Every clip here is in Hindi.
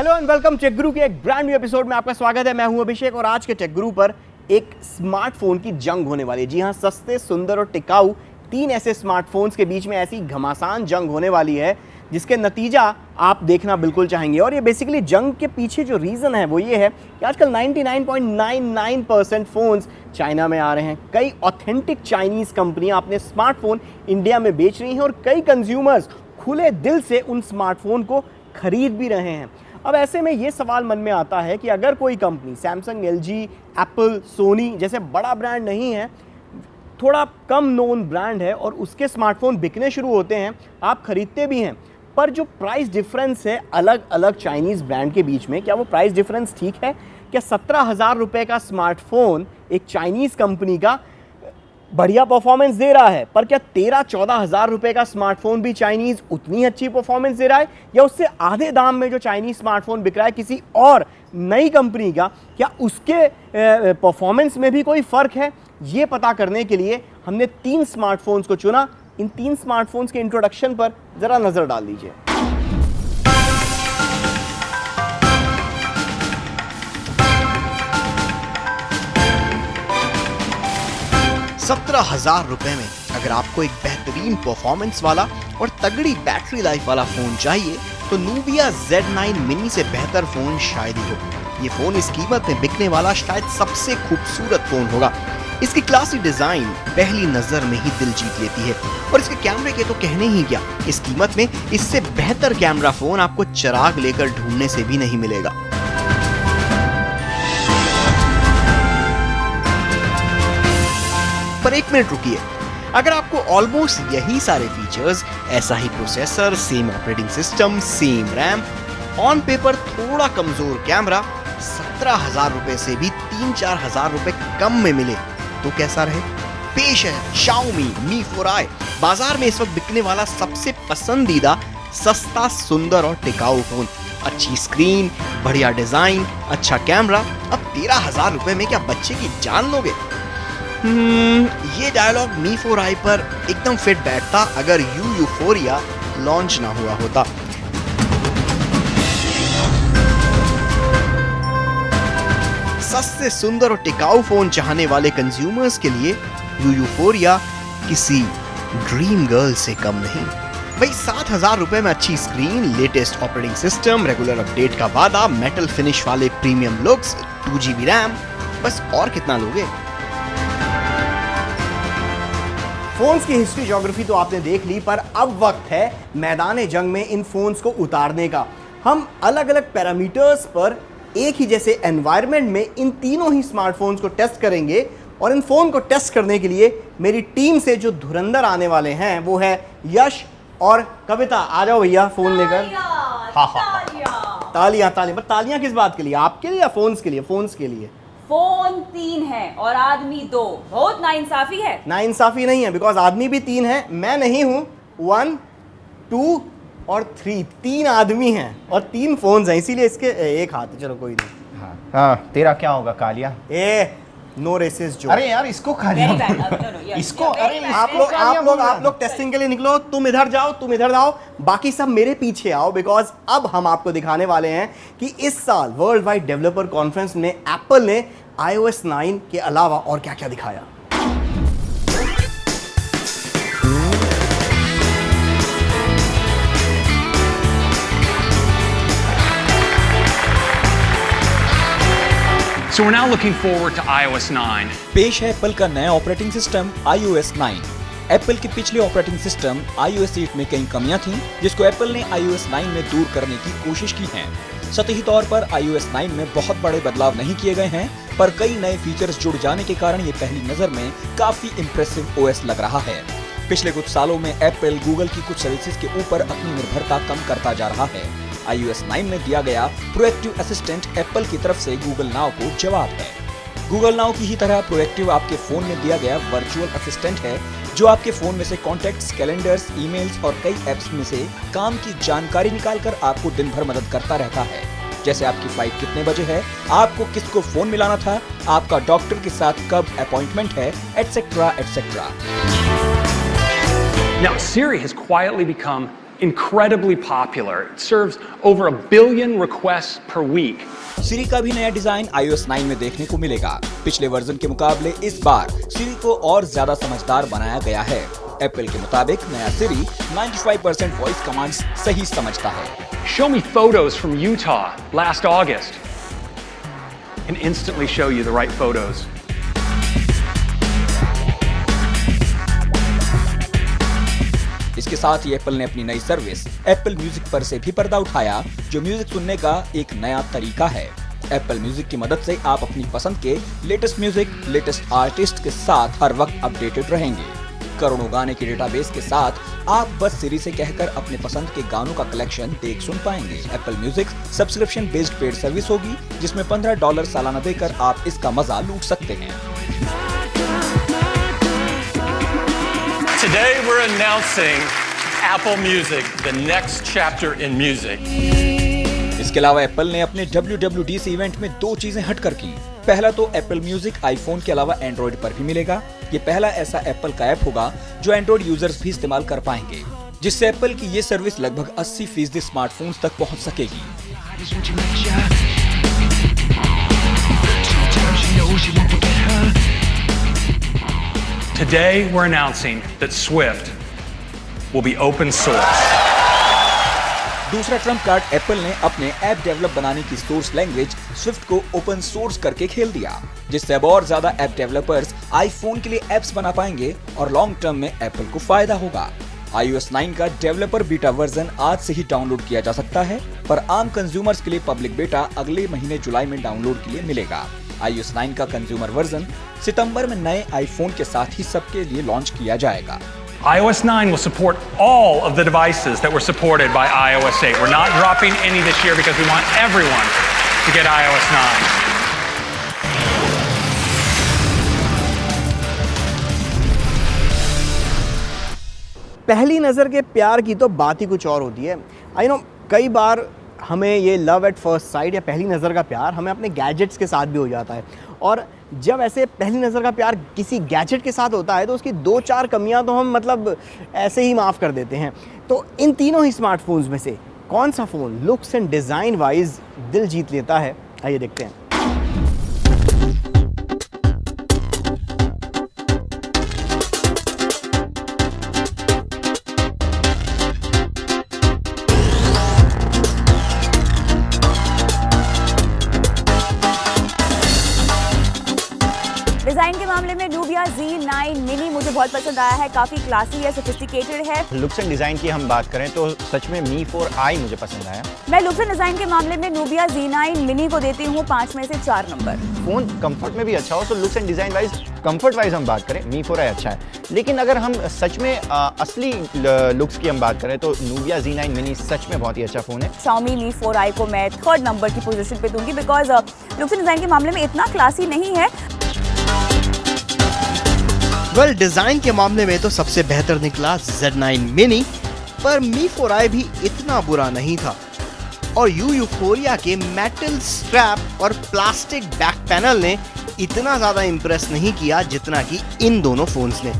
हेलो एंड वेलकम टेक गुरु के एक ब्रांड न्यू एपिसोड में आपका स्वागत है। मैं हूं अभिषेक और आज के टेक गुरु पर एक स्मार्टफोन की जंग होने वाली है। जी हां, सस्ते, सुंदर और टिकाऊ तीन ऐसे स्मार्टफोन्स के बीच में ऐसी घमासान जंग होने वाली है जिसके नतीजा आप देखना बिल्कुल चाहेंगे। और ये बेसिकली जंग के पीछे जो रीज़न है वो ये है कि आजकल 99.99% फ़ोन्स चाइना में आ रहे हैं। कई ऑथेंटिक चाइनीज़ कंपनियां अपने स्मार्टफोन इंडिया में बेच रही हैं और कई कंज्यूमर्स खुले दिल से उन स्मार्टफोन को खरीद भी रहे हैं। अब ऐसे में ये सवाल मन में आता है कि अगर कोई company Samsung, LG, Apple, Sony जैसे बड़ा ब्रांड नहीं है, थोड़ा कम नोन ब्रांड है और उसके स्मार्टफोन बिकने शुरू होते हैं, आप खरीदते भी हैं, पर जो प्राइस डिफरेंस है अलग अलग चाइनीज़ ब्रांड के बीच में, क्या वो प्राइस डिफरेंस ठीक है? क्या 17,000 रुपये का स्मार्टफोन एक चाइनीज़ कंपनी का बढ़िया परफॉर्मेंस दे रहा है, पर क्या 13-14,000 रुपये का स्मार्टफोन भी चाइनीज़ उतनी अच्छी परफॉर्मेंस दे रहा है, या उससे आधे दाम में जो चाइनीज़ स्मार्टफोन बिक रहा है किसी और नई कंपनी का, क्या उसके परफॉर्मेंस में भी कोई फ़र्क है? ये पता करने के लिए हमने तीन स्मार्टफोन्स को चुना। इन तीन स्मार्टफोन्स के इंट्रोडक्शन पर ज़रा नज़र डाल दीजिए। 17,000 रुपए में अगर आपको एक बेहतरीन परफॉर्मेंस वाला और तगड़ी बैटरी लाइफ वाला फोन चाहिए तो नूबिया Z9 मिनी से बेहतर फोन शायद ही हो। ये फोन इस कीमत में बिकने वाला शायद सबसे खूबसूरत फोन होगा। इसकी क्लासी डिजाइन पहली नजर में ही दिल जीत लेती है और इसके कैमरे के तो कहने ही क्या, इस कीमत में इससे बेहतर कैमरा फोन आपको चिराग लेकर ढूंढने से भी नहीं मिलेगा। पर एक मिनट रुकिए, अगर आपको ऑलमोस्ट यही सारे फीचर्स, ऐसा ही processor, same operating system, same RAM, on paper थोड़ा कमजोर कैमरा 17,000 रुपए से भी 3-4 हजार रुपए कम में मिले तो कैसा रहे? पेश है Xiaomi Mi 4i, बाजार में इस वक्त बिकने वाला सबसे पसंदीदा सस्ता, सुंदर और टिकाऊ फोन। अच्छी स्क्रीन, बढ़िया डिजाइन, अच्छा कैमरा। अब 13,000 रुपए में क्या बच्चे की जान लोगे? ये डायलॉग Mi 4i पर एकदम फिट बैठता अगर यूफोरिया लॉन्च ना हुआ होता। सस्ते, सुंदर और टिकाऊ फोन चाहने वाले कंज्यूमर्स के लिए यूफोरिया किसी ड्रीम गर्ल से कम नहीं। भाई 7,000 रुपए में अच्छी screen, latest operating system, regular update का वादा, मेटल फिनिश वाले प्रीमियम लुक्स, 2GB रैम, बस और कितना लोगे? फोन्स की हिस्ट्री, ज्योग्राफी तो आपने देख ली, पर अब वक्त है मैदान जंग में इन फोन्स को उतारने का। हम अलग अलग पैरामीटर्स पर एक ही जैसे एनवायरनमेंट में इन तीनों ही स्मार्टफोन्स को टेस्ट करेंगे और इन फोन को टेस्ट करने के लिए मेरी टीम से जो धुरंधर आने वाले हैं वो है यश और कविता। आ जाओ भैया फोन लेकर। तालियां तालियां। पर तालियां किस बात के लिए? आपके लिए या फोन्स के लिए? फोन्स के लिए। फोन 3 है और आदमी 2। बहुत नाइंसाफी है। नाइंसाफी नहीं है, बिकॉज आदमी भी 3 है, मैं नहीं हूं। 1, 2 और 3, 3 आदमी हैं और 3 फोन्स हैं, इसीलिए इसके एक हाथ है। चलो कोई नहीं। हाँ, तेरा क्या होगा कालिया? नो रेसिस जो। अरे यार इसको कालिया, इसको अरे आप लोग टेस्टिंग के लिए निकलो। तुम इधर जाओ, तुम इधर आओ, बाकी सब मेरे पीछे आओ, बिकॉज अब हम आपको दिखाने वाले हैं कि इस साल वर्ल्ड वाइड डेवलपर कॉन्फ्रेंस में एप्पल ने iOS 9 के अलावा और क्या क्या दिखाया। So we're now looking forward to iOS 9. पेश है एप्पल का नया ऑपरेटिंग सिस्टम iOS 9। एप्पल के पिछले ऑपरेटिंग सिस्टम iOS 8 में कई कमियां थीं, जिसको एप्पल ने iOS 9 में दूर करने की कोशिश की है। सतही तौर पर iOS 9 में बहुत बड़े बदलाव नहीं किए गए हैं, पर कई नए फीचर्स जुड़ जाने के कारण ये पहली नजर में काफी इंप्रेसिव OS लग रहा है। पिछले कुछ सालों में एप्पल गूगल की कुछ सर्विसेज के ऊपर अपनी निर्भरता कम करता जा रहा है। iOS 9 में दिया गया प्रोएक्टिव असिस्टेंट एप्पल की तरफ से गूगल नाउ को जवाब है। गूगल नाउ की ही तरह प्रोएक्टिव आपके फोन में दिया गया वर्चुअल असिस्टेंट है, जो आपके फोन में से कॉन्टैक्ट्स, कैलेंडर्स, ईमेल्स और कई एप्स में से काम की जानकारी निकालकर आपको दिन भर मदद करता रहता है। जैसे आपकी फ्लाइट कितने बजे है, आपको किसको फोन मिलाना था, आपका डॉक्टर के साथ कब अपॉइंटमेंट है, etcetera etcetera. Now, Siri has quietly become incredibly popular. It serves over 1 billion requests per week. Siri का भी नया डिजाइन iOS 9 में देखने को मिलेगा। पिछले वर्जन के मुकाबले इस बार Siri को और ज्यादा समझदार बनाया गया है। एप्पल के मुताबिक नया Siri 95% वॉइस कमांड्स सही समझता है। Show me photos from Utah last August and instantly show you the right photos. इसके साथ ही एप्पल ने अपनी नई सर्विस एप्पल म्यूजिक पर से भी पर्दा उठाया, जो म्यूजिक सुनने का एक नया तरीका है। एप्पल म्यूजिक की मदद से आप अपनी पसंद के लेटेस्ट म्यूजिक, लेटेस्ट आर्टिस्ट के साथ हर वक्त अपडेटेड रहेंगे। करोड़ों गाने के डेटाबेस के साथ आप बस सिरी से कहकर अपने पसंद के गानों का कलेक्शन देख सुन पाएंगे। Apple music subscription based paid service होगी, जिसमें $15 सालाना देकर आप इसका मजा लूट सकते हैं। Today we're announcing Apple Music, the next chapter in music. इसके अलावा एप्पल ने अपने WWDC इवेंट में 2 चीजें हटकर की। पहला तो एप्पल म्यूजिक आईफोन के अलावा एंड्रॉइड पर भी मिलेगा। ये पहला ऐसा एप्पल का ऐप होगा जो एंड्रॉइड यूजर्स भी इस्तेमाल कर पाएंगे, जिससे एप्पल की ये सर्विस लगभग 80% स्मार्टफोन्स तक पहुंच सकेगी। Today we're announcing that Swift will be open source. दूसरा ट्रम्प कार्ड एप्पल ने अपने ऐप डेवलप बनाने की सोर्स लैंग्वेज स्विफ्ट को ओपन सोर्स करके खेल दिया, जिससे अब और ज्यादा ऐप डेवलपर्स आईफोन के लिए एप्स बना पाएंगे और लॉन्ग टर्म में एप्पल को फायदा होगा। iOS 9 का डेवलपर बीटा वर्जन आज से ही डाउनलोड किया जा सकता है, पर आम कंज्यूमर्स के लिए पब्लिक बीटा अगले महीने जुलाई में डाउनलोड के लिए मिलेगा। iOS 9 का कंज्यूमर वर्जन सितंबर में नए आईफोन के साथ ही सबके लिए लॉन्च किया जाएगा। iOS 9 will support all of the devices that were supported by iOS 8. We're not dropping any this year because we want everyone to get iOS 9. पहली नज़र के प्यार की तो बात ही कुछ और होती है। आई नो कई बार हमें ये लव एट फर्स्ट साइट या पहली नज़र का प्यार हमें अपने गैजेट्स के साथ भी हो जाता है, और जब ऐसे पहली नज़र का प्यार किसी गैजेट के साथ होता है तो उसकी 2-4 कमियां तो हम मतलब ऐसे ही माफ़ कर देते हैं। तो इन तीनों ही स्मार्टफोन्स में से कौन सा phone looks and design wise दिल जीत लेता है, आइए देखते हैं। डिजाइन के मामले में Nubia Z9 Mini मुझे बहुत पसंद आया है। काफी क्लासी है, सोफिस्टिकेटेड है। लुक्स एंड डिजाइन की हम बात करें तो सच में Mi 4i मुझे पसंद आया। मैं लुक्स एंड डिजाइन के मामले में Nubia Z9 Mini को देती हूँ 5 में से 4 नंबर। फोन कंफर्ट में भी अच्छा हो तो looks and design wise, comfort wise हम बात करें Mi 4i अच्छा है, लेकिन अगर हम सच में असली लुक्स की हम बात करें तो Nubia Z9 Mini सच में बहुत ही अच्छा फोन है। Xiaomi Mi 4i को मैं 3rd नंबर की पोजीशन पे दूंगी, बिकॉज लुक्स एंड डिजाइन के मामले में इतना क्लासी नहीं है। वेल डिज़ाइन के मामले में तो सबसे बेहतर निकला Z9 Mini, पर Mi 4i भी इतना बुरा नहीं था, और यूफोरिया के मेटल स्ट्रैप और प्लास्टिक बैक पैनल ने इतना ज़्यादा इम्प्रेस नहीं किया जितना कि इन दोनों फोन्स ने।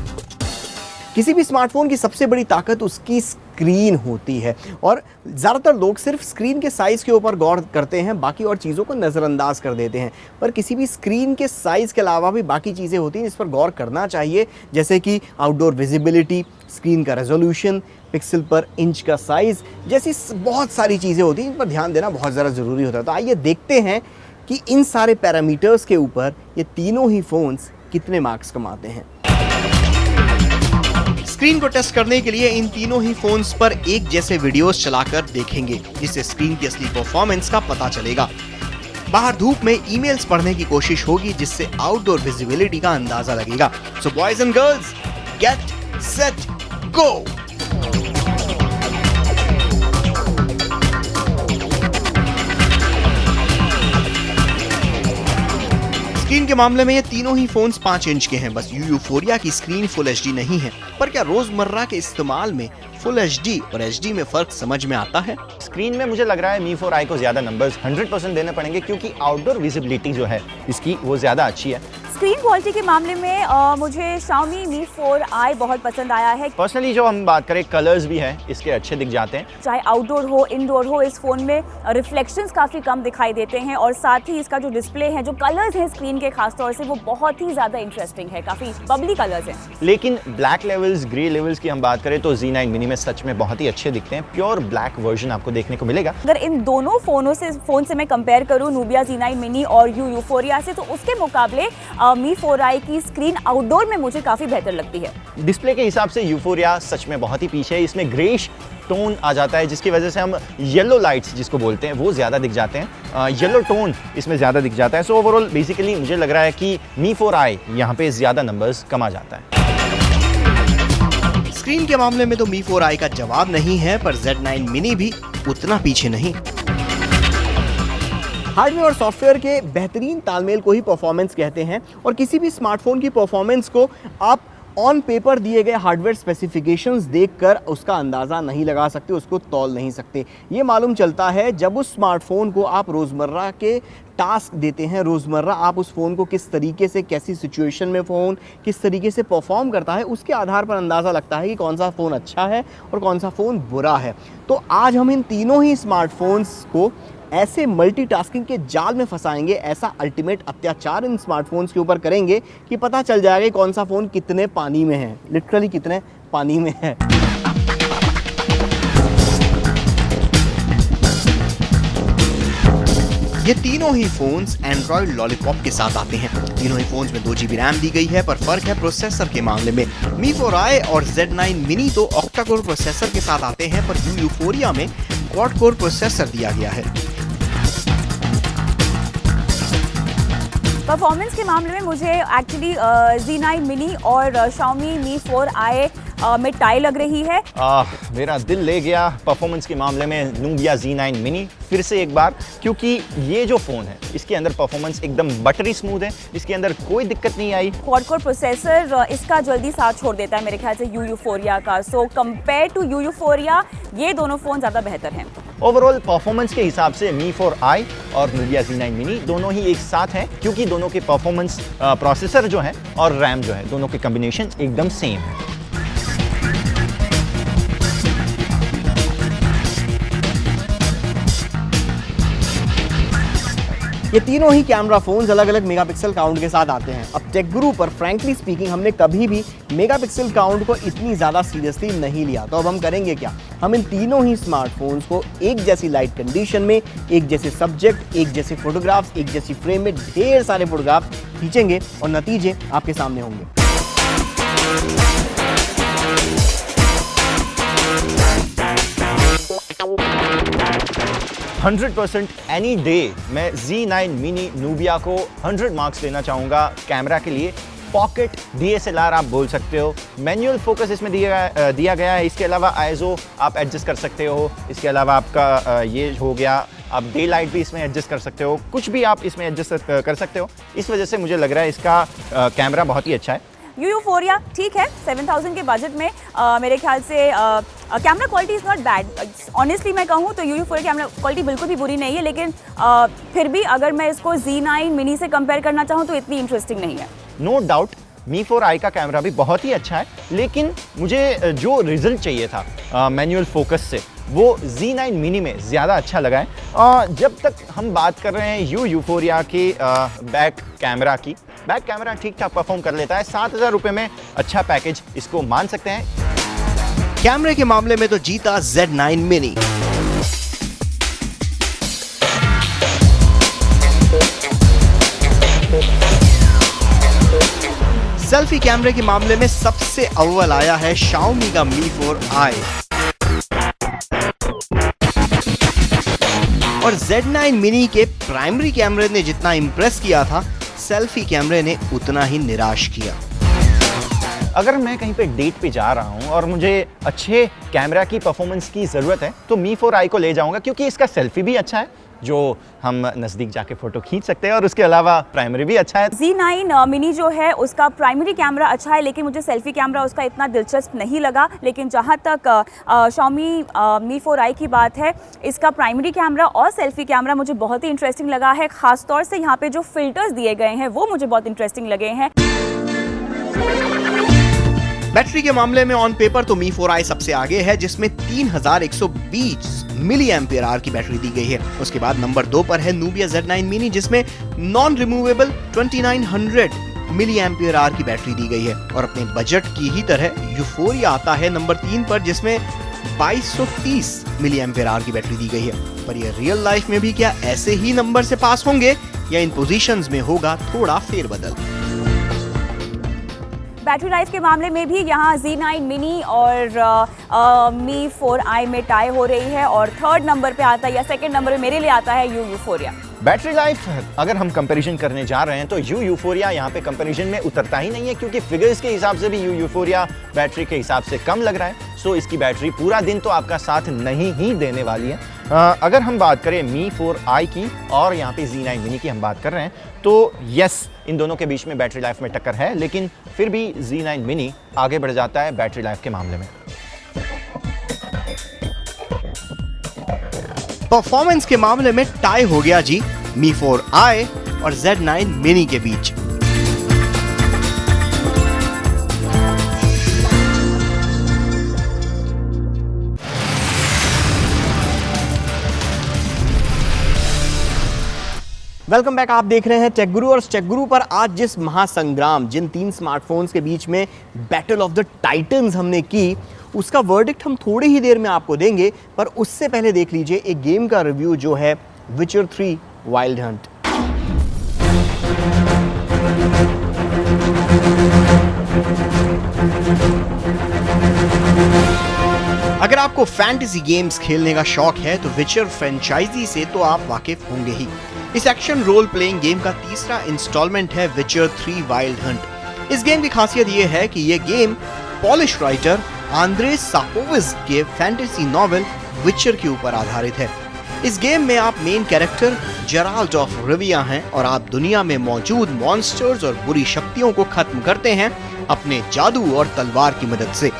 किसी भी स्मार्टफोन की सबसे बड़ी ताकत उसकी स्क्रीन होती है, और ज़्यादातर लोग सिर्फ स्क्रीन के साइज़ के ऊपर गौर करते हैं, बाकी और चीज़ों को नज़रअंदाज कर देते हैं। पर किसी भी स्क्रीन के साइज़ के अलावा भी बाकी चीज़ें होती हैं जिस पर गौर करना चाहिए, जैसे कि आउटडोर विजिबिलिटी, स्क्रीन का रेजोल्यूशन, पिक्सल पर इंच का साइज़ जैसी बहुत सारी चीज़ें होती हैं जिन पर ध्यान देना बहुत ज़्यादा ज़रूरी होता है। तो आइए देखते हैं कि इन सारे पैरामीटर्स के ऊपर ये तीनों ही फ़ोन्स कितने मार्क्स कमाते हैं। स्क्रीन को टेस्ट करने के लिए इन तीनों ही फोन्स पर एक जैसे वीडियोस चलाकर देखेंगे, जिससे स्क्रीन की असली परफॉर्मेंस का पता चलेगा। बाहर धूप में ईमेल्स पढ़ने की कोशिश होगी, जिससे आउटडोर विजिबिलिटी का अंदाजा लगेगा। So boys and girls, get set go. Screen के मामले में ये तीनों ही फोन्स 5 इंच के हैं, बस यूफोरिया की स्क्रीन फुल एचडी नहीं है। पर क्या रोजमर्रा के इस्तेमाल में फुल एचडी और एचडी में फर्क समझ में आता है? स्क्रीन में मुझे लग रहा है Mi 4i को ज्यादा नंबर्स 100% देने पड़ेंगे, क्योंकि आउटडोर विजिबिलिटी जो है इसकी वो ज्यादा अच्छी है। स्क्रीन क्वालिटी के मामले में मुझे Xiaomi Mi 4i बहुत पसंद आया है। पर्सनली जो हम बात करें, कलर्स भी हैं इसके अच्छे दिख जाते हैं। चाहे आउटडोर हो इंडोर हो, इस फ़ोन में रिफ्लेक्शंस काफ़ी कम दिखाई देते हैं और साथ ही इसका जो डिस्प्ले है, जो कलर्स हैं स्क्रीन के खासतौर से, वो बहुत ही ज़्यादा इंटरेस्टिंग है, काफ़ी बबली कलर्स हैं। लेकिन ब्लैक लेवल्स, ग्रे लेवल्स की हम बात करें तो Z9 Mini में सच में बहुत ही अच्छे दिखते हैं। प्योर ब्लैक वर्जन आपको देखने को मिलेगा। अगर इन दोनों फ़ोन से मैं कंपेयर करूँ, Nubia Z9 Mini और Euphoria से, तो उसके मुकाबले Mi 4i की स्क्रीन आउटडोर में मुझे काफ़ी बेहतर लगती है। डिस्प्ले के हिसाब से यूफोरिया सच में बहुत ही पीछे है। इसमें ग्रेश टोन आ जाता है, जिसकी वजह से हम येलो लाइट्स जिसको बोलते हैं वो ज़्यादा दिख जाते हैं। येलो टोन इसमें ज़्यादा दिख जाता है। सो ओवरऑल बेसिकली मुझे लग रहा है कि Mi 4i यहाँ पे ज़्यादा नंबर्स कमा जाता है। स्क्रीन के मामले में तो Mi 4i का जवाब नहीं है, पर Z9 Mini भी उतना पीछे नहीं। हार्डवेयर और सॉफ्टवेयर के बेहतरीन तालमेल को ही परफॉर्मेंस कहते हैं, और किसी भी स्मार्टफोन की परफॉर्मेंस को आप ऑन पेपर दिए गए हार्डवेयर स्पेसिफिकेशंस देखकर उसका अंदाज़ा नहीं लगा सकते, उसको तौल नहीं सकते। ये मालूम चलता है जब उस स्मार्टफोन को आप रोज़मर्रा के टास्क देते हैं, रोज़मर्रा आप उस फ़ोन को किस तरीके से, कैसी सिचुएशन में फ़ोन किस तरीके से परफॉर्म करता है, उसके आधार पर अंदाज़ा लगता है कि कौन सा फ़ोन अच्छा है और कौन सा फ़ोन बुरा है। तो आज हम इन तीनों ही स्मार्टफोन्स को ऐसे मल्टीटास्किंग के जाल में फंसाएंगे, ऐसा अल्टीमेट अत्याचार इन स्मार्टफोन्स के ऊपर करेंगे कि पता चल जाएगा कि कौन सा फ़ोन कितने पानी में है, लिटरली कितने पानी में है। ये तीनों ही फोन्स एंड्रॉयड लॉलीपॉप के साथ आते हैं। तीनों ही फोन्स में 2 GB रैम दी गई है, पर फर्क है प्रोसेसर के मामले में। Mi 4i और Z9 Mini तो ऑक्टा कोर प्रोसेसर के साथ आते हैं, पर Euphoria में क्वाड कोर प्रोसेसर दिया गया है। परफॉर्मेंस के मामले में मुझे एक्चुअली Z9 Mini और Xiaomi Mi 4i में टाई लग रही है। मेरा दिल ले गया परफॉर्मेंस के मामले में Nubia Z9 Mini फिर से एक बार, क्योंकि ये जो फ़ोन है इसके अंदर परफॉर्मेंस एकदम बटरी स्मूथ है, इसके अंदर कोई दिक्कत नहीं आई। क्वाड कोर प्रोसेसर इसका जल्दी साथ छोड़ देता है मेरे ख्याल से Euphoria का। सो कंपेयर टू Euphoria ये दोनों फ़ोन ज़्यादा बेहतर हैं। ओवरऑल परफॉर्मेंस के हिसाब से Mi 4i और Nubia Z9 Mini दोनों ही एक साथ हैं, क्योंकि दोनों के परफॉर्मेंस, प्रोसेसर जो है और रैम जो है, दोनों के कॉम्बिनेशन एकदम सेम है। ये तीनों ही कैमरा फोन्स अलग अलग मेगापिक्सल काउंट के साथ आते हैं। अब टेक गुरु पर फ्रैंकली स्पीकिंग हमने कभी भी मेगापिक्सल काउंट को इतनी ज़्यादा सीरियसली नहीं लिया। तो अब हम करेंगे क्या? हम इन तीनों ही स्मार्टफोन्स को एक जैसी लाइट कंडीशन में, एक जैसे सब्जेक्ट, एक जैसे फोटोग्राफ्स, एक जैसी फ्रेम में ढेर सारे फोटोग्राफ्स खींचेंगे और नतीजे आपके सामने होंगे। 100% एनी डे मैं Z9 Mini Nubia को 100 मार्क्स देना चाहूँगा कैमरा के लिए। पॉकेट DSLR आप बोल सकते हो, मैनुअल फोकस इसमें दिया गया है। इसके अलावा ISO आप एडजस्ट कर सकते हो। इसके अलावा आपका ये हो गया, आप डे लाइट भी इसमें एडजस्ट कर सकते हो, कुछ भी आप इसमें एडजस्ट कर सकते हो। इस वजह से मुझे लग रहा है इसका कैमरा बहुत ही अच्छा है। Euphoria ठीक है, 7000 के बजट में मेरे ख्याल से camera quality is not bad. Honestly मैं कहूँ तो Euphoria कैमरा क्वालिटी बिल्कुल भी बुरी नहीं है, लेकिन फिर भी अगर मैं इसको Z9 Mini से कंपेयर करना चाहूँ तो इतनी इंटरेस्टिंग नहीं है। नो डाउट Mi 4i का कैमरा भी बहुत ही अच्छा है, लेकिन मुझे जो रिजल्ट चाहिए था मैनुअल फोकस से, वो Z9 Mini में ज़्यादा अच्छा लगा है। जब तक हम बात कर रहे हैं Euphoria के बैक कैमरा की, बैक कैमरा ठीक ठाक परफॉर्म कर लेता है। 7000 रुपये में अच्छा पैकेज इसको मान सकते हैं। कैमरे के मामले में तो जीता Z9 Mini। सेल्फी कैमरे के मामले में सबसे अव्वल आया है Xiaomi का Mi 4i और Z9 Mini के प्राइमरी कैमरे ने जितना इम्प्रेस किया था, सेल्फी कैमरे ने उतना ही निराश किया। अगर मैं कहीं पे डेट पे जा रहा हूँ और मुझे अच्छे कैमरा की परफॉर्मेंस की ज़रूरत है तो Mi 4i को ले जाऊंगा, क्योंकि इसका सेल्फी भी अच्छा है, जो हम नज़दीक जाके फ़ोटो खींच सकते हैं, और उसके अलावा प्राइमरी भी अच्छा है। Z9 मिनी जो है उसका प्राइमरी कैमरा अच्छा है, लेकिन मुझे सेल्फी कैमरा उसका इतना दिलचस्प नहीं लगा। लेकिन जहाँ तक Xiaomi Mi 4i की बात है, इसका प्राइमरी कैमरा और सेल्फी कैमरा मुझे बहुत ही इंटरेस्टिंग लगा है। ख़ास तौर से यहाँ पे जो फिल्टर्स दिए गए हैं वो मुझे बहुत इंटरेस्टिंग लगे हैं। बैटरी के मामले में ऑन पेपर तो Mi 4i सबसे आगे है, जिसमें 3120 मिली एम्पियर आवर की बैटरी दी गई है। उसके बाद नंबर 2 पर है Nubia Z9 Mini, जिसमें non removable 2900 milli ampere hour की बैटरी दी गई है। और अपने बजट की ही तरह यूफोरिया आता है नंबर 3 पर, जिसमें 2230 मिली एम्पियर आवर की बैटरी दी गई है। पर ये रियल लाइफ में भी क्या ऐसे ही नंबर से पास होंगे, या इन पोजीशंस में होगा थोड़ा फेरबदल? बैटरी लाइफ के मामले में भी यहाँ Z9 मिनी और Mi 4i में टाई हो रही है, और थर्ड नंबर पे आता है या सेकंड नंबर पे मेरे लिए आता है यूफोरिया। बैटरी लाइफ अगर हम कंपैरिजन करने जा रहे हैं तो यूफोरिया यहाँ पे कंपैरिजन में उतरता ही नहीं है, क्योंकि फिगर्स के हिसाब से भी यूफोरिया बैटरी के हिसाब से कम लग रहा है। सो इसकी बैटरी पूरा दिन तो आपका साथ नहीं ही देने वाली है। अगर हम बात करें Mi 4i की और यहाँ पे Z9 मिनी की हम बात कर रहे हैं, तो यस, इन दोनों के बीच में बैटरी लाइफ में टक्कर है, लेकिन फिर भी Z9 मिनी आगे बढ़ जाता है बैटरी लाइफ के मामले में। परफॉर्मेंस के मामले में टाई हो गया जी Mi 4i और Z9 मिनी के बीच। वेलकम बैक, आप देख रहे हैं टेक गुरु, और टेक गुरु पर आज जिस महासंग्राम, जिन 3 स्मार्टफोन्स के बीच में बैटल ऑफ द टाइटन्स हमने की, उसका वर्डिक्ट हम थोड़ी ही देर में आपको देंगे। पर उससे पहले देख लीजिए एक गेम का रिव्यू जो है विचर 3 वाइल्ड हंट। अगर आपको फैंटेसी गेम्स खेलने का शौक है तो विचर फ्रेंचाइजी से तो आप वाकिफ होंगे ही। इस एक्शन रोल प्लेइंग गेम का तीसरा इंस्टॉलमेंट है विचर 3 वाइल्ड हंट। इस गेम की खासियत ये है कि ये गेम पॉलिश राइटर आंद्रे सापोविज के फैंटेसी नॉवेल विचर के ऊपर आधारित है। इस गेम में आप मेन कैरेक्टर जेराल्ड ऑफ रिविया हैं और आप दुनिया में मौजूद मॉन्स्टर्स और बुरी शक्तियों को खत्म करते हैं अपने जादू और तलवार की मदद से।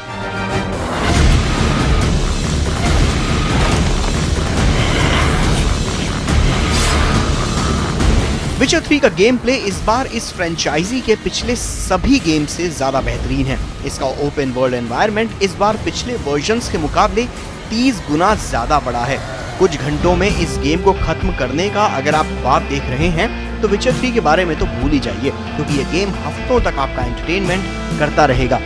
विचर 3 का गेम प्ले इस बार इस फ्रेंचाइजी के पिछले सभी गेम से ज्यादा बेहतरीन है। इसका ओपन वर्ल्ड एनवायरनमेंट इस बार पिछले वर्जन्स के मुकाबले 30 गुना ज्यादा बड़ा है। कुछ घंटों में इस गेम को खत्म करने का अगर आप ख्वाब देख रहे हैं तो विचर 3 के बारे में तो भूल ही जाइए, क्योंकि ये गेम हफ्तों तक आपका एंटरटेनमेंट करता रहेगा।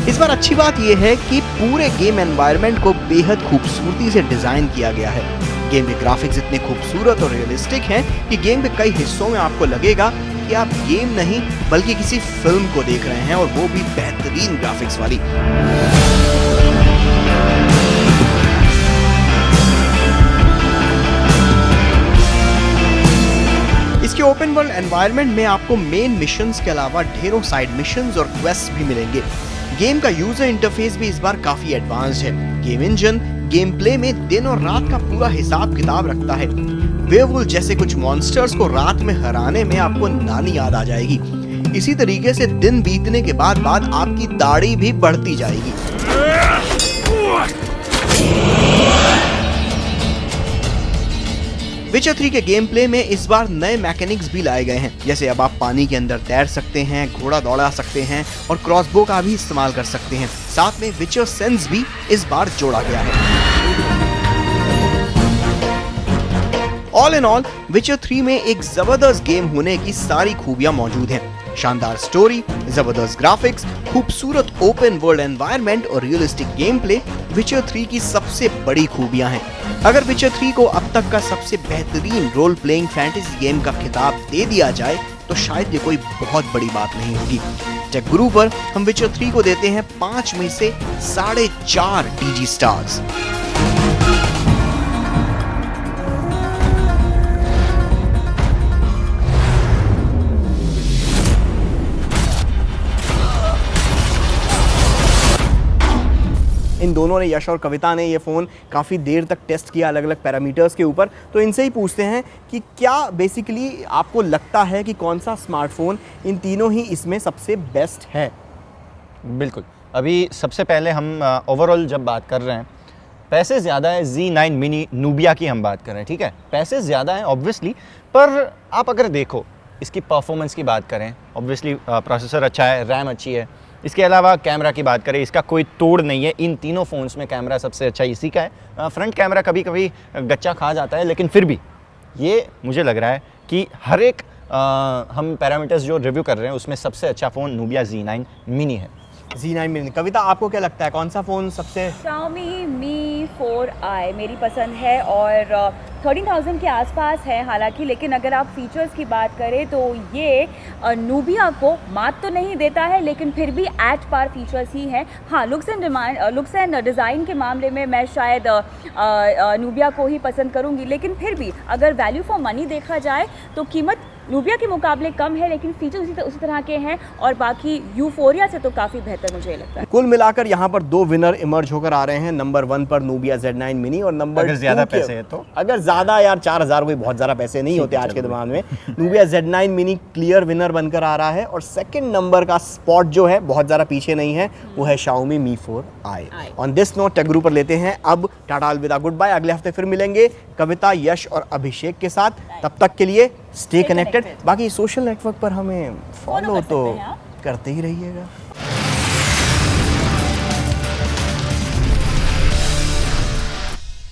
इस बार अच्छी बात यह है कि पूरे गेम एनवायरनमेंट को बेहद खूबसूरती से डिजाइन किया गया है। गेम के ग्राफिक्स इतने खूबसूरत और रियलिस्टिक हैं कि गेम के कई हिस्सों में आपको लगेगा कि आप गेम नहीं बल्कि किसी फिल्म को देख रहे हैं, और वो भी बेहतरीन ग्राफिक्स वाली। इसके ओपन वर्ल्ड एनवायरनमेंट में आपको मेन मिशंस के अलावा ढेरों साइड मिशंस और क्वेस्ट भी मिलेंगे। गेम का यूजर इंटरफेस भी इस बार काफी एडवांस्ड है। गेम इंजन गेम प्ले में दिन और रात का पूरा हिसाब किताब रखता है। वेयरवुल्फ जैसे कुछ मॉन्स्टर्स को रात में हराने में आपको नानी याद आ जाएगी। इसी तरीके से दिन बीतने के बाद आपकी दाढ़ी भी बढ़ती जाएगी। विचर 3 के गेम प्ले में इस बार नए मैकेनिक्स भी लाए गए हैं, जैसे अब आप पानी के अंदर तैर सकते हैं, घोड़ा दौड़ा सकते हैं और क्रॉसबो का भी इस्तेमाल कर सकते हैं। साथ में विचर सेंस भी इस बार जोड़ा गया है। ऑल इन ऑल विचर 3 में एक जबरदस्त गेम होने की सारी खूबियां मौजूद हैं। शानदार स्टोरी, जबरदस्त ग्राफिक्स, खूबसूरत ओपन वर्ल्ड एनवायरनमेंट और रियलिस्टिक गेम प्ले विचर 3 की सबसे बड़ी खूबियां हैं। अगर विचर 3 को अब तक का सबसे बेहतरीन रोल प्लेइंग फैंटेसी गेम का खिताब दे दिया जाए तो शायद ये कोई बहुत बड़ी बात नहीं होगी। टेक गुरु पर हम विचर 3 को देते हैं 5 में से 4.5 DG स्टार्स। इन दोनों ने, यश और कविता ने, ये फ़ोन काफ़ी देर तक टेस्ट किया अलग अलग पैरामीटर्स के ऊपर। तो इनसे ही पूछते हैं कि क्या बेसिकली आपको लगता है कि कौन सा स्मार्टफोन इन तीनों ही इसमें सबसे बेस्ट है? बिल्कुल, अभी सबसे पहले हम ओवरऑल जब बात कर रहे हैं, पैसे ज़्यादा है Z9 मिनी नूबिया की हम बात कर रहे हैं, ठीक है, पैसे ज़्यादा हैं ऑब्वियसली, पर आप अगर देखो इसकी परफॉर्मेंस की बात करें, ऑब्वियसली प्रोसेसर अच्छा है, रैम अच्छी है, इसके अलावा कैमरा की बात करें, इसका कोई तोड़ नहीं है। इन तीनों फ़ोन्स में कैमरा सबसे अच्छा इसी का है। फ्रंट कैमरा कभी कभी गच्चा खा जाता है, लेकिन फिर भी ये मुझे लग रहा है कि हर एक हम पैरामीटर्स जो रिव्यू कर रहे हैं उसमें सबसे अच्छा फ़ोन नूबिया Z9 मिनी है। Z9 mini. कविता, आपको क्या लगता है कौन सा फ़ोन सबसे? Xiaomi Mi 4i मेरी पसंद है और 13,000 के आसपास है हालांकि, लेकिन अगर आप फीचर्स की बात करें तो ये नूबिया को मात तो नहीं देता है, लेकिन फिर भी एट पार फीचर्स ही हैं। हाँ, लुक्स एंड डिज़ाइन के मामले में मैं शायद नूबिया को ही पसंद करूँगी, लेकिन फिर भी अगर वैल्यू फॉर मनी देखा जाए तो कीमत नूबिया के मुकाबले कम है, लेकिन फीचर्स उसी तरह के हैं और बाकी यूफोरिया से तो काफ़ी बेहतर मुझे लगता है। कुल मिलाकर यहाँ पर दो विनर इमर्ज होकर आ रहे हैं। नंबर 1 पर नूबिया Z9 मिनी और नंबर अगर ज़्यादा पैसे है तो, अगर ज़्यादा यार 4,000 कोई बहुत ज़्यादा पैसे नहीं होते आज के दिमाग में, Nubia Z9 mini clear winner बनकर आ रहा है। और सेकंड नंबर का स्पॉट जो है बहुत ज़्यादा पीछे नहीं है, वो है Xiaomi Mi 4i। On this note tech guru पर लेते हैं अब टाटा अलविदा गुड बाय। अगले हफ्ते फिर मिलेंगे कविता, यश और अभिषेक के साथ। तब तक के लिए स्टे कनेक्टेड। बाकी सोशल नेटवर्क पर हमें फॉलो तो करते ही रहिएगा।